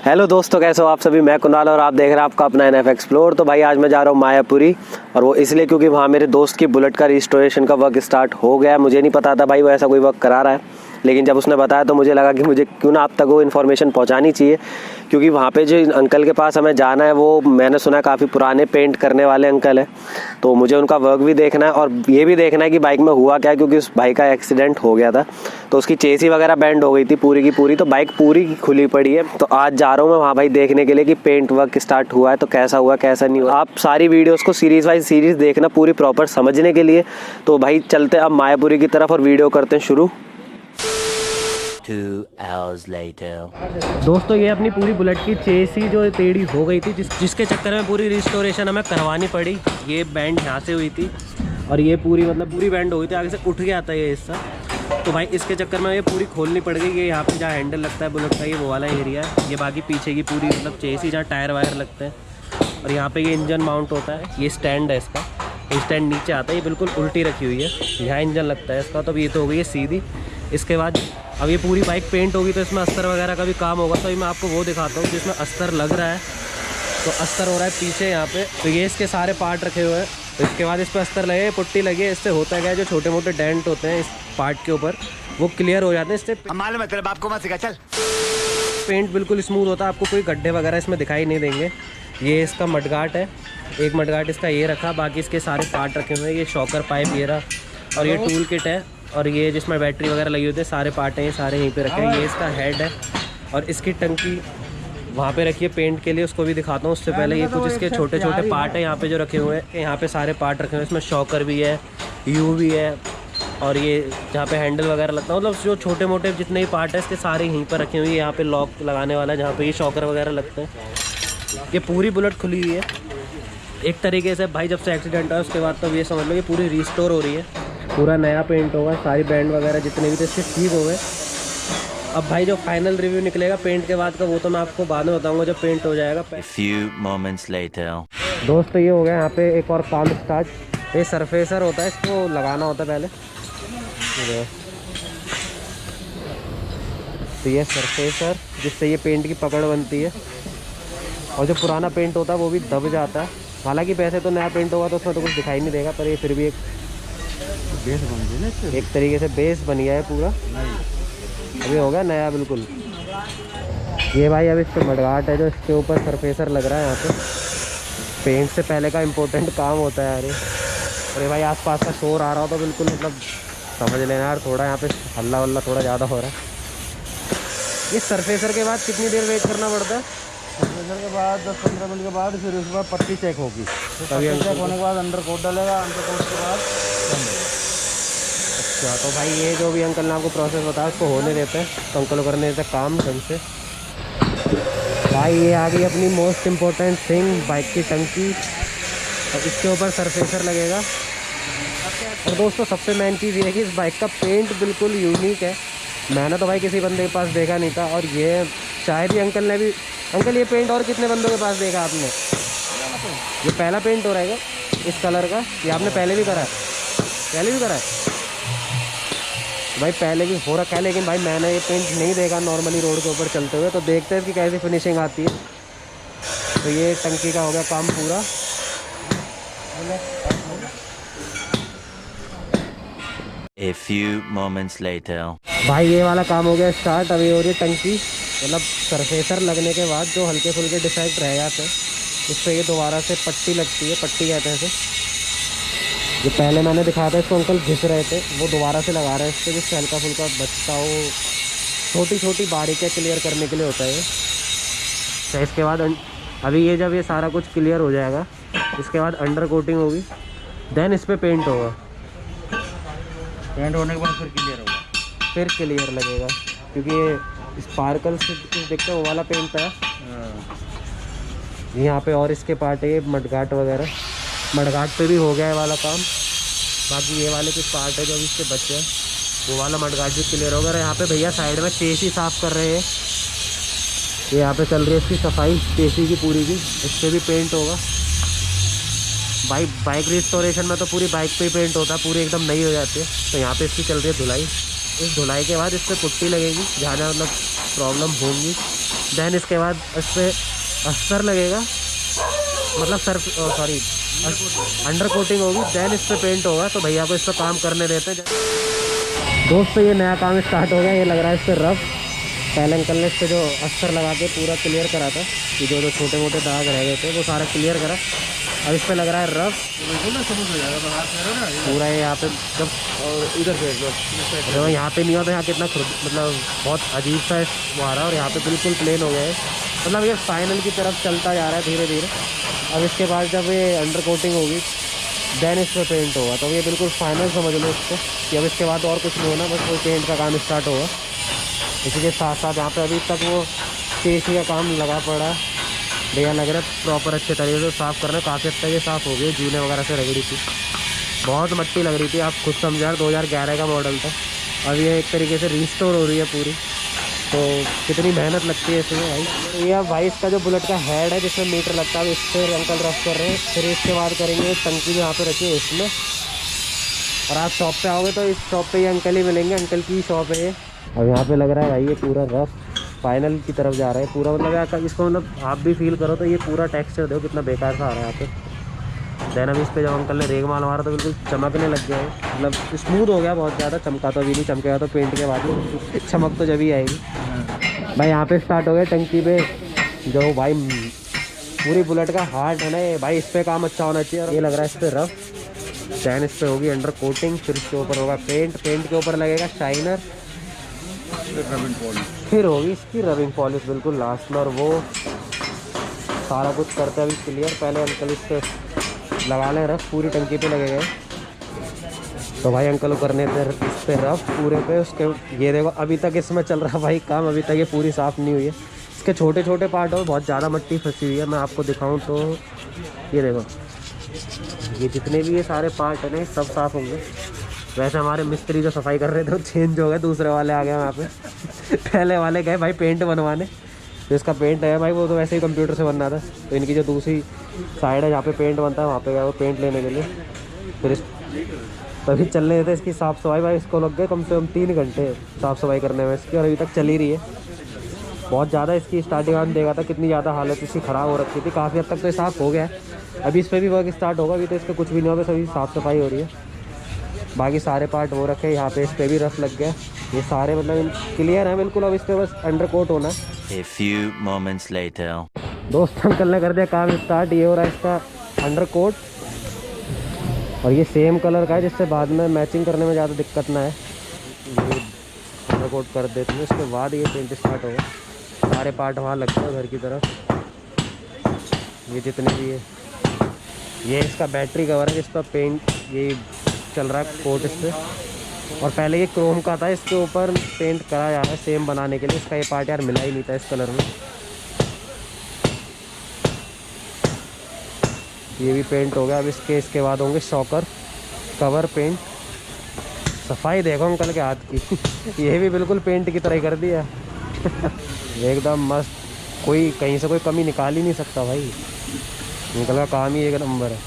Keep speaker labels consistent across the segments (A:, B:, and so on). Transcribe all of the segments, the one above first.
A: Hello दोस्तों, कैसे हो आप सभी। मैं कुणाल और आप देख रहे हैं आपका अपना NF एक्सप्लोर। तो भाई आज मैं जा रहा हूँ मायापुरी, और वो इसलिए क्योंकि वहाँ मेरे दोस्त की बुलेट का रिस्टोरेशन का वर्क स्टार्ट हो गया है। मुझे नहीं पता था भाई वो ऐसा कोई वर्क करा रहा है, लेकिन जब उसने बताया तो मुझे लगा कि मुझे क्यों ना आप तक वो इन्फॉर्मेशन पहुँचानी चाहिए, क्योंकि वहाँ पे जो अंकल के पास हमें जाना है वो मैंने सुना है काफ़ी पुराने पेंट करने वाले अंकल है। तो मुझे उनका वर्क भी देखना है और ये भी देखना है कि बाइक में हुआ क्या है, क्योंकि उस बाइक का एक्सीडेंट हो गया था तो उसकी चेसी वगैरह बैंड हो गई थी पूरी की पूरी, तो बाइक पूरी खुली पड़ी है। तो आज जा रहा हूँ मैं वहाँ भाई देखने के लिए कि पेंट वर्क स्टार्ट हुआ है तो कैसा हुआ कैसा नहीं हुआ। आप सारी वीडियोस को सीरीज़ वाइज सीरीज़ देखना पूरी प्रॉपर समझने के लिए। तो भाई चलते अब मायापुरी की तरफ और वीडियो करते हैं शुरू।
B: 2 hours later.
A: दोस्तों ये अपनी पूरी बुलेट की चेसी जो टेढ़ी हो गई थी, जिसके चक्कर में पूरी रिस्टोरेशन हमें करवानी पड़ी। ये बैंड यहाँ से हुई थी और ये पूरी पूरी बैंड हो गई थी, आगे से उठ गया था ये हिस्सा। तो भाई इसके चक्कर में ये पूरी खोलनी पड़ गई। ये यहाँ पे जहाँ हैंडल लगता है बुलेट का ये वो वाला एरिया है, ये बाकी पीछे की पूरी चेसी जहाँ टायर वायर लगते हैं, और यहाँ पे ये इंजन माउंट होता है। ये स्टैंड है इसका, ये स्टैंड नीचे आता है, ये बिल्कुल उल्टी रखी हुई है, यहाँ इंजन लगता है इसका। तो अब ये तो हो गई है सीधी। इसके बाद अब ये पूरी बाइक पेंट होगी तो इसमें अस्तर वगैरह का भी काम होगा। तो मैं आपको वो दिखाता हूँ जिसमें अस्तर लग रहा है। तो अस्तर हो रहा है पीछे यहाँ पे, तो ये इसके सारे पार्ट रखे हुए हैं। तो इसके बाद इस पर अस्तर लगे, पुट्टी लगी है। इससे होता क्या है, जो छोटे मोटे डेंट होते हैं इस पार्ट के ऊपर वो क्लियर हो जाते हैं। इससे
B: मालूम है तेरे बाप को मत सिखा, चल।
A: पेंट बिल्कुल स्मूथ होता है, आपको कोई गड्ढे वगैरह इसमें दिखाई नहीं देंगे। ये इसका मडगाट है, एक मडगाट इसका ये रखा, बाकी इसके सारे पार्ट रखे हुए हैं। ये शॉकर पाइप ये रहा, और ये टूल किट है, और ये जिसमें बैटरी वगैरह लगी होती है सारे पार्ट हैं, ये सारे यहीं पे रखे हैं। ये इसका हेड है, और इसकी टंकी वहाँ पे रखी है पेंट के लिए, उसको भी दिखाता हूँ। उससे पहले ये कुछ इसके छोटे छोटे पार्ट हैं यहाँ पे जो रखे हुए हैं। यहाँ पे सारे पार्ट रखे हुए हैं, इसमें शॉकर भी है, यू भी है, और ये जहाँ पे हैंडल वगैरह लगता है, मतलब जो छोटे मोटे जितने भी पार्ट है इसके सारे यहीं पर रखे हुए हैं। यहाँ पे लॉक लगाने वाला है जहाँ पे ये शॉकर वगैरह लगते हैं। ये पूरी बुलेट खुली हुई है एक तरीके से भाई। जब से एक्सीडेंट हुआ उसके बाद तो ये समझ लो ये पूरी रिस्टोर हो रही है, पूरा नया पेंट होगा, सारी बैंड वगैरह जितने भी थे इसके ठीक हो गए। अब भाई जो फाइनल रिव्यू निकलेगा पेंट के बाद का वो तो मैं आपको बाद में बताऊंगा जब पेंट हो जाएगा।
B: A few moments later.
A: दोस्तों ये हो गया यहाँ पे एक और काम स्टार्ट। ये सरफेसर होता है, इसको लगाना होता है पहले। तो ये सरफेसर जिससे ये पेंट की पकड़ बनती है, और जो पुराना पेंट होता है वो भी दब जाता है। हालांकि वैसे तो नया पेंट होगा तो उसमें तो कुछ दिखाई नहीं देगा, पर ये फिर भी एक बेस बन गई, एक तरीके से बेस बन गया है पूरा। अभी हो गया नया बिल्कुल। ये भाई अब इसके मडगाट है जो इसके ऊपर सरफेसर लग रहा है। यहाँ पे पेंट से पहले का इम्पोर्टेंट काम होता है। अरे भाई आसपास का शोर आ रहा हो तो बिल्कुल समझ लेना यार, थोड़ा यहाँ पे हल्ला वल्ला थोड़ा ज़्यादा हो रहा है। इस सरफेसर के बाद कितनी देर वेट करना पड़ता है?
C: सरफेसर के बाद 10-15 मिनट के बाद फिर उसके बाद पट्टी चेक होगी। तभी चेक होने के बाद अंडर कोट डालेगा, अंडर कोट के बाद।
A: अच्छा, तो भाई ये जो भी अंकल ने आपको प्रोसेस बताया उसको होने देते हैं, तो अंकल करने देते काम ढंग से। भाई ये आ गई अपनी मोस्ट इम्पोर्टेंट थिंग, बाइक की टंकी। और इसके ऊपर सरफेसर लगेगा। और दोस्तों सबसे मेन चीज़ ये है कि इस बाइक का पेंट बिल्कुल यूनिक है। मैंने तो भाई किसी बंदे के पास देखा नहीं था, और ये शायद ही अंकल ने भी। अंकल ये पेंट और कितने बंदों के पास देखा आपने? ये पहला पेंट हो रहा है क्या इस कलर का? ये आपने पहले भी करा है? पहले भी करा है भाई, पहले भी हो रखा है, लेकिन भाई मैंने ये पेंट नहीं देखा नॉर्मली रोड के ऊपर चलते हुए। तो देखते हैं कि कैसी फिनिशिंग आती है। तो ये टंकी का हो गया काम पूरा।
B: A few moments later.
A: भाई ये वाला काम हो गया स्टार्ट। अभी हो रही है टंकी, मतलब सरफेसर लगने के बाद जो हल्के फुल्के डिफेक्ट रह जाते हैं उस पर ये दोबारा से पट्टी लगती है, पट्टी कहते हैं इसे। जो पहले मैंने दिखाया था इसको अंकल घिस रहे थे, वो दोबारा से लगा रहे हैं इससे, जिससे हल्का फुल्का बचता हो। छोटी छोटी बारीकियाँ क्लियर करने के लिए होता है ये। तो इसके बाद अभी ये जब ये सारा कुछ क्लियर हो जाएगा, इसके बाद अंडर कोटिंग होगी, देन इस पर पेंट होगा।
C: पेंट होने के बाद फिर क्लियर होगा,
A: फिर क्लियर लगेगा, क्योंकि ये स्पार्कल से कुछ देखते हैं वो वाला पेंट था यहाँ पे। और इसके पार्ट है ये मडगाट वगैरह, मडगाट पे भी हो गया है वाला काम। बाकी ये वाले कुछ पार्ट है जो अभी इसके बचे हैं, वो वाला मडगाट भी क्लियर होगा। और यहाँ पे भैया साइड में चेसी साफ़ कर रहे हैं, ये यहाँ पे चल रही है इसकी सफाई चेसी की पूरी की। इस पर भी पेंट होगा। बाइक रिस्टोरेशन में तो पूरी बाइक पे ही पेंट होता है, पूरी एकदम नई हो जाती है। तो यहाँ पे इसकी चल रही है धुलाई। इस धुलाई के बाद इस पर पुट्टी लगेगी जहाँ जहाँ मतलब प्रॉब्लम होंगी। देन इसके बाद इस पर अस्तर लगेगा, मतलब अंडर कोटिंग होगी, देन इस पर पेंट होगा। तो भैया को इस पर काम करने देते हैं। दोस्तों ये नया काम स्टार्ट हो गया। ये लग रहा है इस पर रफ। पहले अंकल ने इस पर जो अस्तर लगा के पूरा क्लियर करा था, कि जो जो छोटे मोटे दाग रह गए थे वो सारा क्लियर करा। अब इस पर लग रहा है रफ पूरा। यहाँ पे जब इधर से यहाँ पे नहीं होता, यहाँ कितना मतलब बहुत अजीब सा वो आ रहा है, और यहाँ पे बिल्कुल प्लेन हो गया है। मतलब ये फाइनल की तरफ चलता जा रहा है धीरे धीरे। अब इसके बाद जब ये अंडर कोटिंग होगी देन इस पर पेंट होगा। तो ये बिल्कुल फाइनल समझ लो इसको, कि अब इसके बाद और कुछ नहीं होना, बस वो पेंट का काम स्टार्ट होगा। इसी के साथ साथ यहाँ पे अभी तक वो चेसी का काम लगा पड़ा। भैया लग रहा है प्रॉपर अच्छे तरीके से साफ़ करना। काफ़ी हद तक ये साफ़ हो गई, जूने वगैरह से रगड़ी थी, बहुत मट्टी लग रही थी। आप खुद समझा, 2011 का मॉडल था। अब ये एक तरीके से रिस्टोर हो रही है पूरी। तो कितनी मेहनत लगती है इसमें भाई। ये भाई इसका जो बुलेट का हेड है जिसमें मीटर लगता है, इस पर अंकल रफ कर रहे हैं। फिर इसके बाद करेंगे टंकी जो यहाँ पे रखी है इसमें। और आप शॉप पे आओगे तो इस शॉप पे ये अंकल ही मिलेंगे, अंकल की शॉप है ये। और यहाँ पे लग रहा है भाई ये पूरा रफ फाइनल की तरफ जा रहा है पूरा। मतलब यार इसको मतलब आप भी फील करो तो ये पूरा टेक्सचर देखो कितना बेकार सा आ रहा है यहाँ पे। देन अभी इस पर जब अंकल ने रेग माल मारा तो बिल्कुल चमकने लग गया है, मतलब स्मूथ हो गया बहुत ज़्यादा। चमका तो अभी नहीं, चमकेगा तो पेंट के बाद ही चमक तो जब ही आएगी भाई। यहाँ पे स्टार्ट हो गया टंकी पे, जो भाई पूरी बुलेट का हार्ट है ना भाई। इस पर काम अच्छा होना चाहिए। और ये लग रहा है इस पर रफ। देन इस पर होगी अंडर कोटिंग, फिर इसके ऊपर होगा पेंट, पेंट के ऊपर लगेगा शाइनर, फिर होगी इसकी रबिंग पॉलिश बिल्कुल लास्ट में। और वो सारा कुछ करते हैं अभी क्लियर। पहले अंकल इस पर लगा लें रफ, पूरी टंकी पे लगेगा। तो भाई अंकल को करने थे इस पर रफ पूरे पे। उसके ये देखो अभी तक इसमें चल रहा भाई काम, अभी तक ये पूरी साफ़ नहीं हुई है। इसके छोटे छोटे पार्ट और बहुत ज़्यादा मट्टी फंसी हुई है। मैं आपको दिखाऊँ तो ये देखो, ये जितने भी ये सारे पार्ट हैं ना सब साफ़ होंगे। वैसे हमारे मिस्त्री जो सफाई कर रहे थे वो चेंज हो गए, दूसरे वाले आ गए वहाँ पे। पहले वाले गए भाई पेंट बनवाने, तो इसका पेंट है भाई वो तो वैसे ही कंप्यूटर से बनना था। तो इनकी जो दूसरी साइड है जहाँ पे पेंट बनता है वहाँ पे गए वो पेंट लेने के लिए। फिर तभी चलने देते इसकी साफ़ सफाई भाई। इसको लग गए कम से कम 3 घंटे साफ़ सफाई करने में इसकी, और अभी तक चल ही रही है। बहुत ज़्यादा इसकी स्टार्टिंग में देखा था कितनी ज़्यादा हालत इसकी ख़राब हो रखी थी। काफ़ी हद तक तो ये साफ़ हो गया है। अभी इस पर भी वर्क स्टार्ट होगा। अभी तो इस पर कुछ भी नहीं होगा, सभी साफ़ सफाई हो रही है। बाकी सारे पार्ट हो रखे हैं। यहाँ पे इस पर भी रफ लग गया। ये सारे मतलब क्लियर हैं बिल्कुल। अब इस पर बस अंडर कोट होना है।
B: A few moments later.
A: दोस्त अंकल ने कर दिया काम स्टार्ट। ये हो रहा है इसका अंडर कोट, और ये सेम कलर का है जिससे बाद में मैचिंग करने में ज़्यादा दिक्कत ना है। ये अंडर कोट कर देते हैं, उसके बाद ये पेंट स्टार्ट होगा। सारे पार्ट वहाँ लगते हैं घर की तरफ। ये जितने भी है, ये इसका बैटरी कवर है जिस पर पेंट ये चल रहा है कोट इस पर। और पहले ये क्रोम का था, इसके ऊपर पेंट करा जा रहा है सेम बनाने के लिए। इसका ये पार्ट यार मिला ही नहीं था इस कलर में। ये भी पेंट हो गया। अब इसके बाद होंगे शॉकर, कवर, पेंट। सफाई देखो अंकल के हाथ की। ये भी बिल्कुल पेंट की तरह ही कर दिया। एकदम मस्त, कोई कहीं से कोई कमी निकाल ही नहीं सकता भाई। अंकल का काम ही एक नंबर है।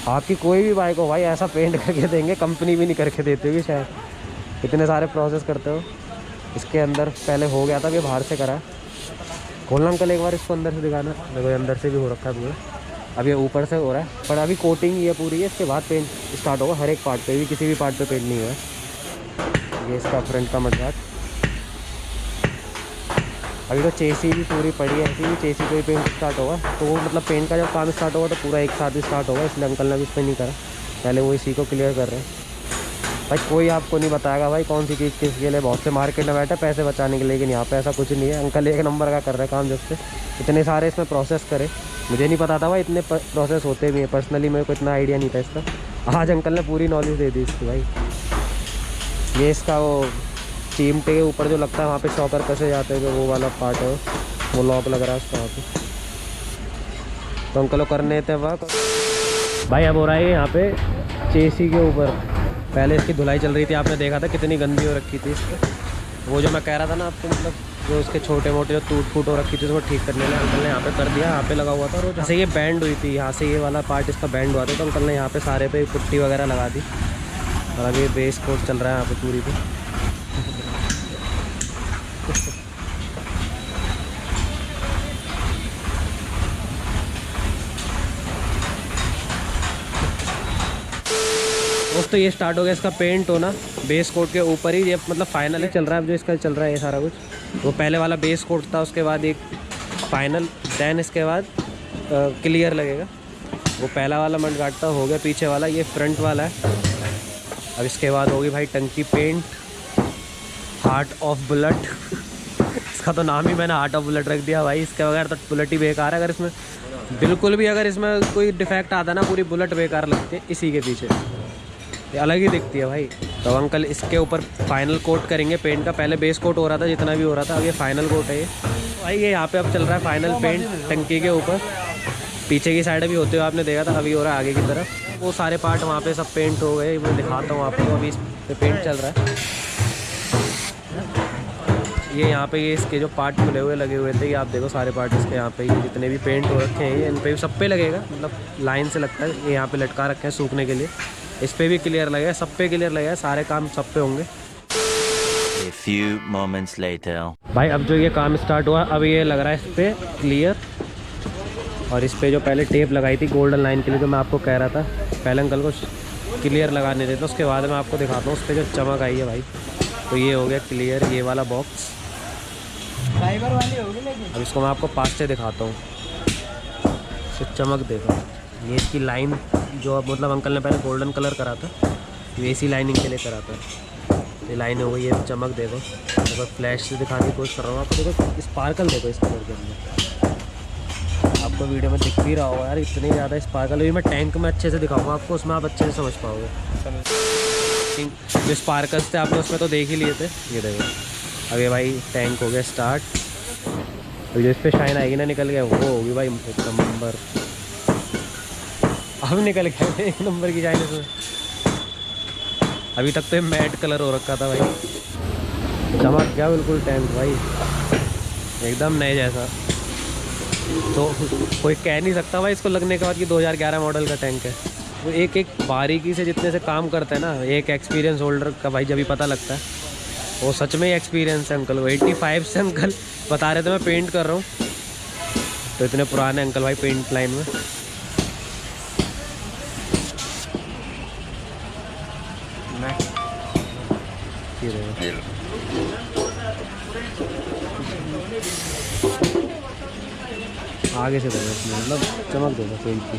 A: आपकी कोई भी बाइक हो भाई ऐसा पेंट करके देंगे, कंपनी भी नहीं करके देती होगी शायद। इतने सारे प्रोसेस करते हो। इसके अंदर पहले हो गया था, ये बाहर से करा। खोलना अंकल एक बार इसको अंदर से दिखाना। देखो अंदर से भी हो रखा है पूरा। अब ये ऊपर से हो रहा है, पर अभी कोटिंग ये पूरी है। इसके बाद पेंट स्टार्ट होगा हर एक पार्ट पे भी। किसी भी पार्ट पे पेंट नहीं हुआ है। ये इसका फ्रंट का मडगार्ड। अभी तो चेसी भी पूरी पड़ी है, ऐसी भी चेसी पे पेंट स्टार्ट होगा। तो वो मतलब पेंट का जब काम स्टार्ट होगा तो पूरा एक साथ ही स्टार्ट होगा। इसलिए अंकल ने भी इस पर नहीं करा, पहले वो इसी को क्लियर कर रहे हैं भाई। कोई आपको नहीं बताएगा भाई कौन सी चीज़ किसके लिए। बहुत से मार्केट में बैठे पैसे बचाने के लिए, लेकिन यहाँ पे ऐसा कुछ नहीं है। अंकल एक नंबर का कर रहे हैं काम। जब से इतने सारे इसमें प्रोसेस करे, मुझे नहीं पता था भाई इतने प्रोसेस होते भी हैं। पर्सनली मेरे को इतना आइडिया नहीं था इसका। आज अंकल ने पूरी नॉलेज दे दी इसकी भाई। ये इसका वो चिमटे के ऊपर जो लगता है वहाँ पे शॉकर कसे जाते हैं, वो वाला पार्ट है, वो लॉक लग रहा है उसका वहाँ पे। तो अंकल को करने थे वहाँ भाई। अब हो रहा है यहाँ पे चेसी के ऊपर। पहले इसकी धुलाई चल रही थी, आपने देखा था कितनी गंदी हो रखी थी इस पर। वो जो मैं कह रहा था ना आपको, मतलब जो उसके छोटे मोटे जो टूट फूट हो रखी थी उसको ठीक करने में अंकल ने यहाँ पे कर दिया। यहाँ पे लगा हुआ था, और जैसे ये बैंड हुई थी यहाँ से, ये वाला पार्ट इसका बैंड हुआ था, तो अंकल ने यहाँ पे सारे पे पुट्टी वगैरह लगा दी। और अभी बेस कोट चल रहा है यहाँ पे पूरी पे। दोस्तों ये स्टार्ट हो गया इसका पेंट होना बेस कोट के ऊपर ही, ये मतलब फाइनल है चल रहा है अब जो इसका चल रहा है ये सारा कुछ। वो पहले वाला बेस कोट था, उसके बाद एक फाइनल, देन इसके बाद क्लियर लगेगा। वो पहला वाला मडगार्ड था, हो गया पीछे वाला, ये फ्रंट वाला है। अब इसके बाद होगी भाई टंकी पेंट, हार्ट ऑफ बुलेट इसका तो नाम ही मैंने हार्ट ऑफ बुलेट रख दिया भाई, इसके बगैर तो बुलेट ही बेकार है। अगर इसमें बिल्कुल भी अगर इसमें कोई डिफेक्ट आता ना, पूरी बुलेट बेकार लगती है इसी के पीछे, ये अलग ही दिखती है भाई। तो अंकल इसके ऊपर फाइनल कोट करेंगे पेंट का, पहले बेस कोट हो रहा था जितना भी हो रहा था, अब ये फाइनल कोट है ये भाई। ये यहाँ पे अब चल रहा है फाइनल पेंट टंकी के ऊपर। पीछे की साइड अभी होते हुए आपने देखा था, अभी हो रहा है आगे की तरफ। वो सारे पार्ट वहाँ पे सब पेंट हो गए, मैं दिखाता हूँ आपको। अभी इस पे पेंट चल रहा है। ये यहाँ पे ये इसके जो पार्ट खुले हुए लगे हुए थे, ये आप देखो सारे पार्ट इसके यहाँ पे, ये जितने भी पेंट हो रखे हैं ये इन पे सब पे लगेगा, मतलब लाइन से लगता है। ये यहाँ पे लटका रखे हैं सूखने के लिए, इस पे भी क्लियर लगेगा, सब पे क्लियर लगेगा, सारे काम सब पे होंगे।
B: A few moments later.
A: भाई अब जो ये काम स्टार्ट हुआ, अब ये लग रहा है इस पे क्लियर। और इस पे जो पहले टेप लगाई थी गोल्डन लाइन के लिए, जो मैं आपको कह रहा था, पहले अंकल को क्लियर लगाने देते, उसके बाद मैं आपको दिखाता हूँ उस पर जो चमक आई है भाई। तो ये हो गया क्लियर, ये वाला बॉक्स
C: फाइबर वाली होगी लेकिन।
A: अब इसको मैं आपको पास से दिखाता हूँ, इससे चमक देखो। ये इसकी लाइन जो अब मतलब अंकल ने पहले गोल्डन कलर करा था, ये इसी लाइनिंग के लिए करा था। ये लाइन हो गई, ये चमक देखो। देखो फ्लैश से दिखाने की कोशिश कर रहा हूँ आपको, देखो स्पार्कल देखो इस कलर के अंदर, आपको वीडियो में दिख भी रहा होगा यार, इतनी ज़्यादा स्पार्कल। अभी मैं टैंक में अच्छे से दिखाऊंगा आपको, उसमें आप अच्छे से समझ पाओगे। जो स्पार्कल्स थे आपने उसमें तो देख ही लिए थे, ये देखो। अब ये भाई टैंक हो गया स्टार्ट। अभी जो इस पर शाइन आएगी ना, निकल गया, वो होगी भाई एक नंबर। अब निकल गया एक नंबर की शाइन इसमें। अभी तक तो ये मैट कलर हो रखा था भाई, चमक गया बिल्कुल टैंक भाई, एकदम नए जैसा। तो कोई कह नहीं सकता भाई इसको लगने के बाद कि 2011 मॉडल का टैंक है। वो एक एक बारीकी से जितने से काम करते हैं ना, एक एक्सपीरियंस होल्डर का भाई जब भी पता लगता है। वो सच में ही एक्सपीरियंस है अंकल को। 85 से अंकल बता रहे थे मैं पेंट कर रहा हूँ, तो इतने पुराने अंकल भाई पेंट लाइन में। आगे से देखो इसमें, मतलब चमक देगा पेंट की।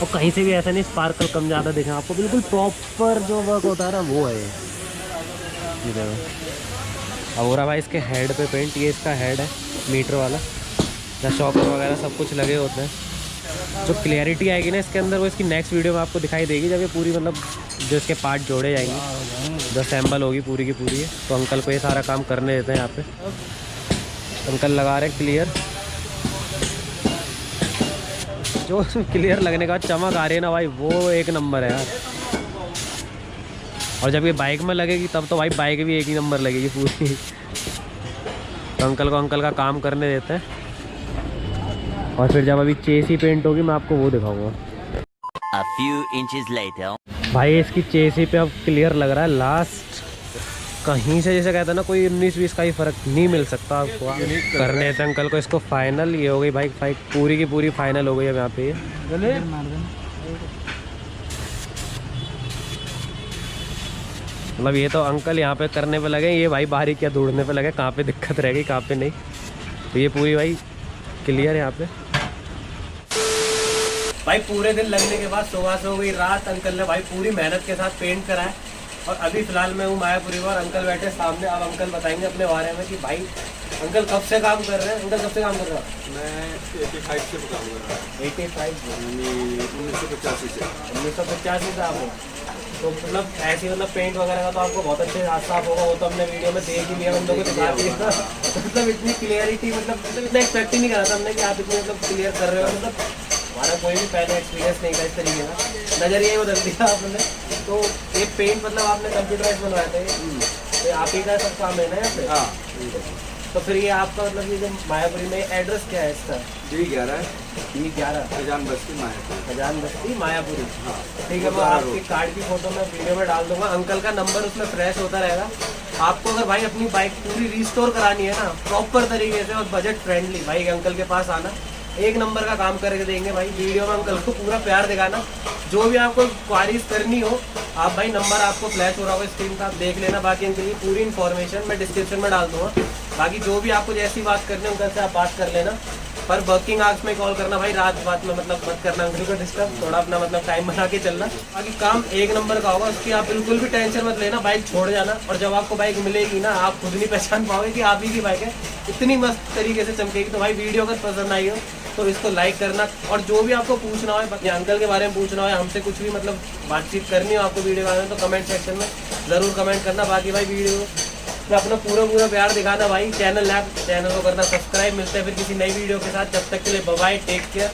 A: और कहीं से भी ऐसा नहीं स्पार्कल कम ज़्यादा दिखे आपको, बिल्कुल प्रॉपर जो वर्क होता है ना वो है ये देखो। अब हो रहा भाई इसके हेड पे पेंट, ये इसका हेड है मीटर वाला, जहाँ शॉकर वगैरह सब कुछ लगे होते हैं। जो क्लियरिटी आएगी ना इसके अंदर, वो इसकी नेक्स्ट वीडियो में आपको दिखाई देगी, जब ये पूरी मतलब जो इसके पार्ट जोड़े जाएंगे, जो असेंबल होगी पूरी की पूरी है। तो अंकल को ये सारा काम करने देते हैं यहाँ पे। अंकल लगा रहे हैं क्लियर, जो क्लियर लगने का चमक आ रही है ना भाई, वो एक नंबर है यार। और जब ये बाइक में लगेगी तब तो भाई बाइक भी एक ही नंबर लगेगी पूरी। तो अंकल को अंकल का काम करने देते हैं, और फिर जब अभी चेसी पेंट होगी मैं आपको वो दिखाऊंगा।
B: A few inches later.
A: भाई इसकी चेसी पे अब क्लियर लग रहा है लास्ट। कहीं से जैसे कहते हैं ना, कोई 19-20 का ही फ़र्क नहीं मिल सकता आपको करने थे अंकल को इसको फाइनल। ये हो गई भाई पूरी की पूरी फाइनल हो गई अब यहाँ पे। मतलब ये तो अंकल यहाँ पे करने पे लगे, ये भाई बारीकियाँ ढूंढने पे लगे, कहाँ पे दिक्कत रहेगी कहाँ पे नहीं। तो ये पूरी भाई क्लियर है यहाँ पे। भाई पूरे दिन लगने के बाद सुबह से हो गई रात, अंकल ने भाई पूरी मेहनत के साथ पेंट करा है। और अभी फिलहाल मैं हूँ मायापुरी में, और अंकल बैठे सामने। अब अंकल बताएंगे अपने बारे में कि भाई अंकल कब से काम कर रहे हैं। अंकल कब से काम कर रहे हैं?
D: मैं 85 से काम कर रहा हूँ।
A: 85
D: 1985 से।
A: 1985 से आप हो, तो मतलब ऐसे मतलब पेंट वगैरह का तो आपको बहुत अच्छे हाथ साफ होगा, वो तो हमने वीडियो में देख ही लिया, बंदों को दिखा दिया। मतलब इतनी क्लियरिटी, मतलब इतना एक्सपेक्ट ही नहीं करा था हमने कि आप इतनी मतलब क्लियर कर रहे हो। मतलब हमारा कोई भी पहले एक्सपीरियंस नहीं था इस तरीके का, नज़रिया ही बदल दिया आपने। तो ये पेंट मतलब आपने कंप्यूटराइज बनवाया था, तो आप ही का सब काम है ना यहाँ पे?
D: हाँ।
A: तो फिर ये आपका मतलब ये जो मायापुरी में एड्रेस क्या है इसका?
D: D11
A: D11
D: खजान बस्ती मायापुरी।
A: खजान बस्ती मायापुरी। ठीक है, मैं आपकी कार्ड की फोटो मैं वीडियो में डाल दूंगा। अंकल का नंबर उसमें फ्रेश होता रहेगा। आपको अगर भाई अपनी बाइक पूरी रिस्टोर करानी है ना प्रॉपर तरीके से और बजट फ्रेंडली, भाई अंकल के पास आना। एक नंबर का काम करके देंगे भाई। वीडियो में अंकल को पूरा प्यार दिखाना। जो भी आपको क्वारीज करनी हो आप भाई, नंबर आपको फ्लैश हो रहा होगा स्क्रीन पर, आप देख लेना। बाकी अंकल की पूरी इन्फॉर्मेशन मैं डिस्क्रिप्शन में डाल दूंगा। बाकी जो भी आपको जैसी बात करनी है उनसे आप बात कर लेना, पर वर्किंग आवर्स में कॉल करना भाई, रात बात में मतलब मत करना अंकल को डिस्टर्ब, थोड़ा अपना मतलब टाइम बना के चलना। बाकी काम एक नंबर का होगा, उसकी आप बिल्कुल भी टेंशन मत लेना। बाइक छोड़ जाना और जब आपको बाइक मिलेगी ना आप खुद नहीं पहचान पाओगे कि आप ही की बाइक है, इतनी मस्त तरीके से चमकेगी। तो भाई वीडियो अगर पसंद आई हो तो इसको लाइक करना, और जो भी आपको पूछना हो या अंकल के बारे में पूछना हो या हमसे कुछ भी मतलब बातचीत करनी हो आपको वीडियो के बारे में, तो कमेंट सेक्शन में ज़रूर कमेंट करना। बाकी भाई वीडियो में अपना पूरा प्यार दिखाना भाई। चैनल को करना सब्सक्राइब। मिलते हैं फिर किसी नई वीडियो के साथ, जब तक के लिए बाय बाय, टेक केयर।